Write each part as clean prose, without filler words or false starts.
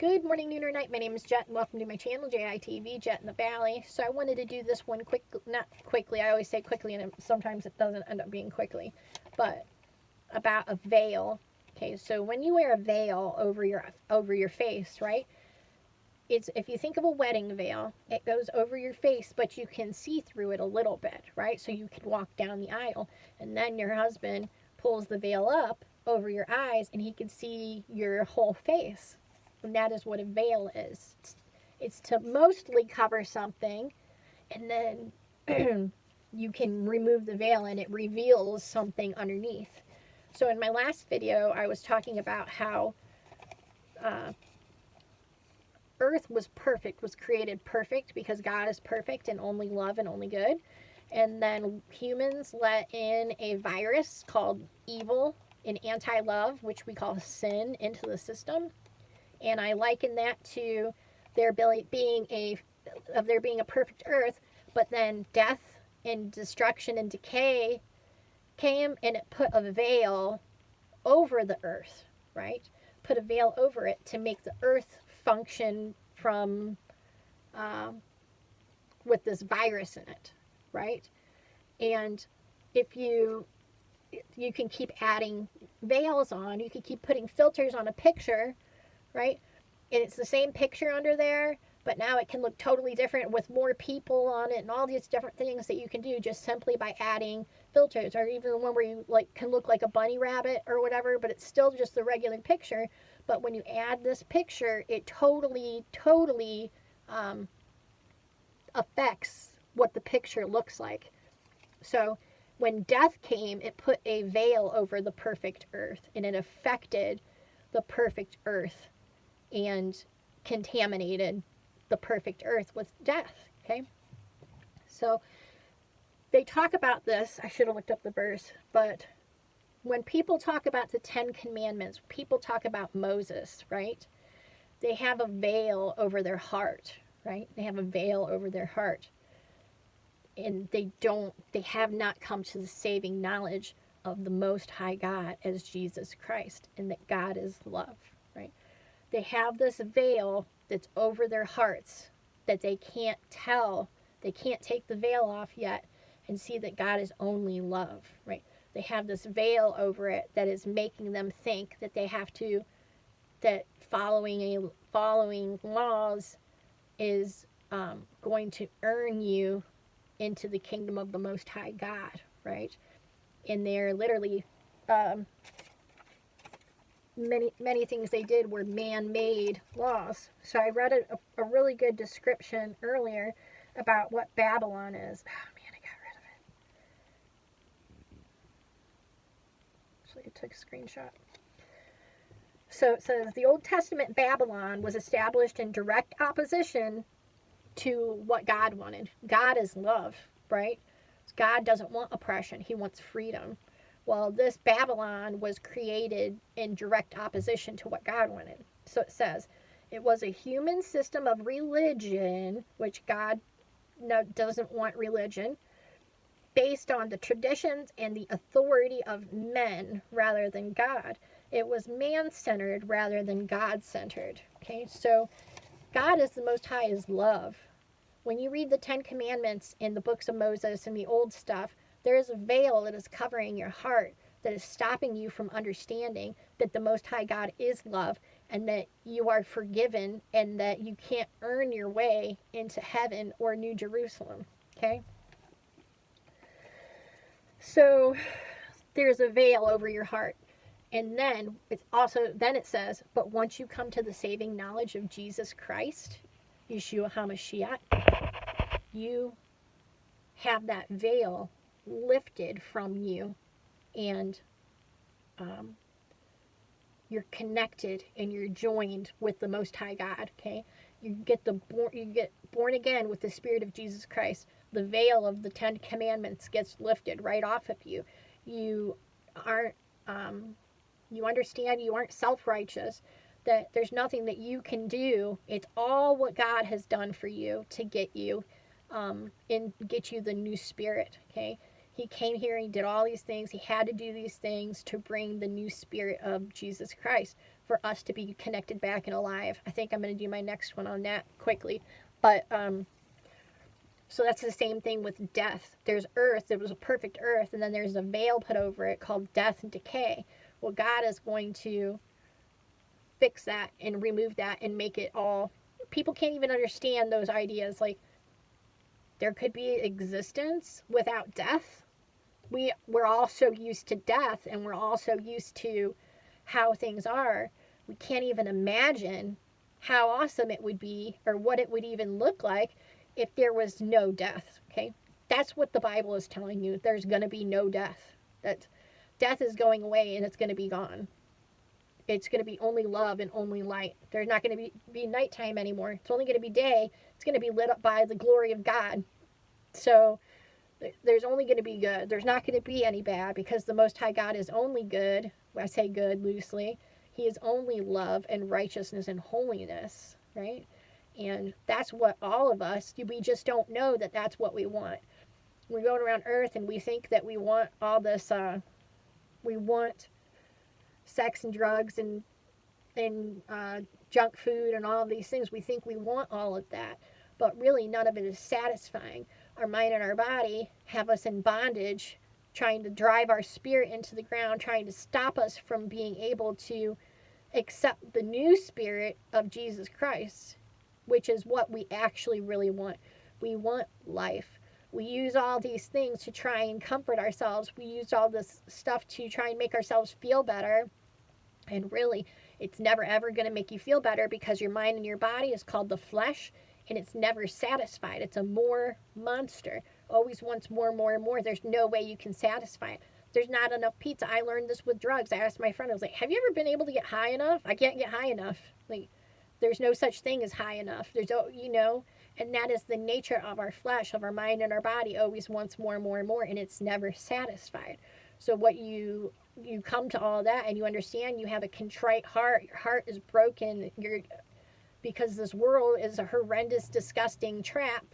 Good morning, noon, or night. My name is Jet, and welcome to my channel, JITV, Jet in the Valley. So I wanted to do this one not quickly, I always say quickly, and sometimes it doesn't end up being quickly, but about a veil. Okay, so when you wear a veil over your face, right? It's, if you think of a wedding veil, it goes over your face, but you can see through it a little bit, right? So you can walk down the aisle, and then your husband pulls the veil up over your eyes, and he can see your whole face. And that is what a veil is. It's to mostly cover something, and then you can remove the veil and it reveals something underneath. So in my last video, I was talking about how uh, earth was perfect, was created perfect because God is perfect and only love and only good. And then humans let in a virus called evil and anti-love, which we call sin, into the system. And I liken that to there being a perfect earth, but then death and destruction and decay came and it put a veil over the earth, right? Put a veil over it to make the earth function from with this virus in it, right? And if you can keep adding veils on, you can keep putting filters on a picture, right? And it's the same picture under there, but now it can look totally different with more people on it and all these different things that you can do just simply by adding filters, or even one where you can look like a bunny rabbit or whatever, but it's still just the regular picture. But when you add this picture, it totally affects what the picture looks like. So when death came, it put a veil over the perfect earth, and it affected the perfect earth and contaminated the perfect earth with death. Okay, so they talk about this. I should have looked up the verse, but when people talk about the 10 Commandments, people talk about Moses, right? They have a veil over their heart, right? They have a veil over their heart. And they have not come to the saving knowledge of the Most High God as Jesus Christ, and that God is love, right? They have this veil that's over their hearts that they can't tell. They can't take the veil off yet and see that God is only love, right? They have this veil over it that is making them think that they have to, that following laws is going to earn you into the kingdom of the Most High God, right? And they're literally many things they did were man-made laws. So I read a really good description earlier about what Babylon is. Oh man, I got rid of it. Actually, I took a screenshot. So it says the Old Testament Babylon was established in direct opposition to what God wanted. God is love, right? God doesn't want oppression. He wants freedom. Well, this Babylon was created in direct opposition to what God wanted. So it says, it was a human system of religion, which God doesn't want religion, based on the traditions and the authority of men rather than God. It was man-centered rather than God-centered. Okay, so God is the Most High is love. When you read the 10 Commandments in the books of Moses and the old stuff, there is a veil that is covering your heart that is stopping you from understanding that the Most High God is love, and that you are forgiven, and that you can't earn your way into heaven or New Jerusalem. Okay? So there's a veil over your heart. And then it says, but once you come to the saving knowledge of Jesus Christ, Yeshua HaMashiach, you have that veil lifted from you, and you're connected and you're joined with the Most High God. Okay, you get born again with the Spirit of Jesus Christ. The veil of the 10 Commandments gets lifted right off of you. You aren't. You understand you aren't self-righteous. That there's nothing that you can do. It's all what God has done for you to get you, and get you the new spirit. Okay, He came here and he did all these things. He had to do these things to bring the new spirit of Jesus Christ. for us to be connected back and alive. I think I'm going to do my next one on that quickly. But, so that's the same thing with death. There's earth, there was a perfect earth, and then there's a veil put over it called death and decay. Well, God is going to fix that and remove that and make it all. People can't even understand those ideas. Like, there could be existence without death. We're all so used to death, and we're all so used to how things are. We can't even imagine how awesome it would be, or what it would even look like if there was no death. Okay, that's what the Bible is telling you. There's going to be no death. That death is going away, and it's going to be gone. It's going to be only love and only light. There's not going to be nighttime anymore. It's only going to be day. It's going to be lit up by the glory of God. So there's only going to be good. There's not going to be any bad, because the Most High God is only good. I say good loosely. He is only love and righteousness and holiness, right? And that's what all of us, we just don't know that that's what we want. We're going around earth and we think that we want all this, we want sex and drugs and junk food and all of these things. We think we want all of that, but really none of it is satisfying. Our mind and our body have us in bondage, trying to drive our spirit into the ground, trying to stop us from being able to accept the new spirit of Jesus Christ, which is what we actually really want. We want life. We use all these things to try and comfort ourselves. We use all this stuff to try and make ourselves feel better. And really, it's never ever going to make you feel better, because your mind and your body is called the flesh, and it's never satisfied. It's a more monster. Always wants more and more and more. There's no way you can satisfy it. There's not enough pizza. I learned this with drugs. I asked my friend, I was like, have you ever been able to get high enough? I can't get high enough. Like, there's no such thing as high enough. There's, and that is the nature of our flesh, of our mind and our body. Always wants more and more and more, and it's never satisfied. So what you come to all that, and you understand you have a contrite heart. Your heart is broken. Because this world is a horrendous, disgusting trap,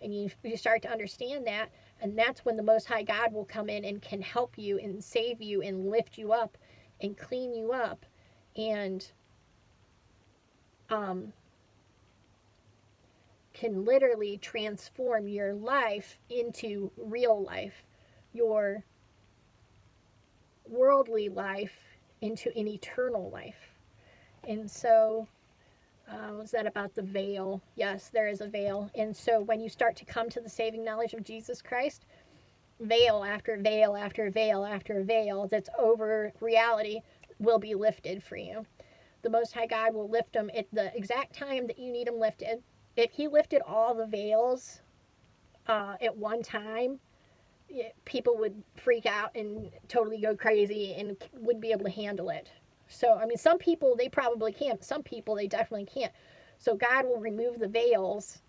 and you start to understand that, and that's when the Most High God will come in and can help you and save you and lift you up and clean you up, and can literally transform your life into real life, your worldly life into an eternal life. And so, was that about the veil? Yes, there is a veil. And so when you start to come to the saving knowledge of Jesus Christ, veil after veil after veil after veil that's over reality will be lifted for you. The Most High God will lift them at the exact time that you need them lifted. If He lifted all the veils at one time, people would freak out and totally go crazy and wouldn't be able to handle it. So, I mean, some people, they probably can't. Some people, they definitely can't. So God will remove the veils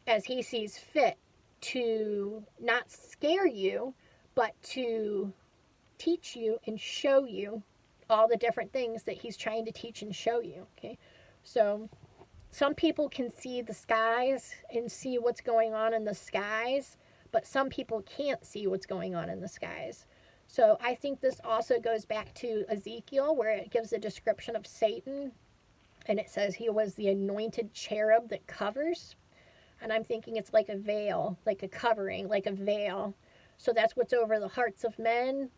as He sees fit, to not scare you, but to teach you and show you all the different things that He's trying to teach and show you. Okay, so some people can see the skies and see what's going on in the skies, but some people can't see what's going on in the skies. So I think this also goes back to Ezekiel, where it gives a description of Satan, and it says he was the anointed cherub that covers. And I'm thinking it's like a veil, like a covering, like a veil. So that's what's over the hearts of men,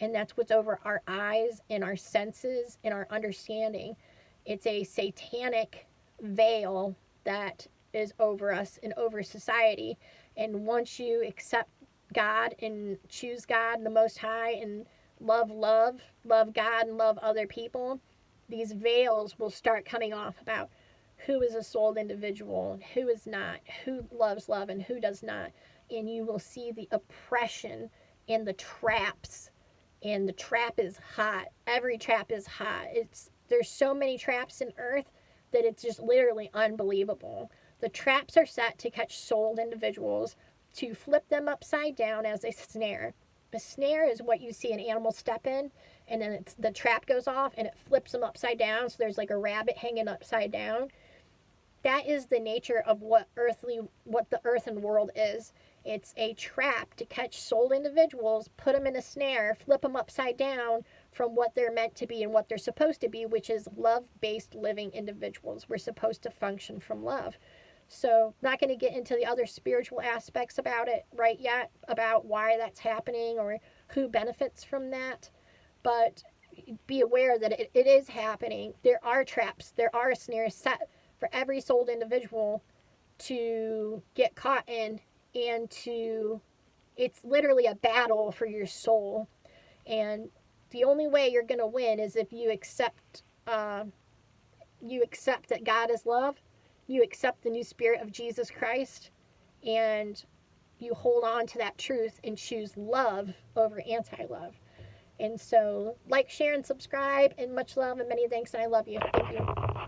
and that's what's over our eyes and our senses and our understanding. It's a satanic veil that is over us and over society. And once you accept God and choose God and the Most High and love God and love other people, these veils will start coming off about who is a souled individual and who is not, who loves love and who does not. And you will see the oppression and the traps. And the trap is hot. Every trap is hot. There's so many traps in earth that it's just literally unbelievable. The traps are set to catch souled individuals, to flip them upside down as a snare. A snare is what you see an animal step in, and then the trap goes off and it flips them upside down, so there's like a rabbit hanging upside down. That is the nature of what the earthen world is. It's a trap to catch souled individuals, put them in a snare, flip them upside down, from what they're meant to be and what they're supposed to be, which is love-based living individuals. We're supposed to function from love. So, not going to get into the other spiritual aspects about it right yet, about why that's happening or who benefits from that. But be aware that it is happening. There are traps, there are snares set for every souled individual to get caught in, and it's literally a battle for your soul. And the only way you're going to win is if you accept that God is love, you accept the new spirit of Jesus Christ, and you hold on to that truth and choose love over anti-love. And so, like, share, and subscribe, and much love and many thanks, and I love you. Thank you.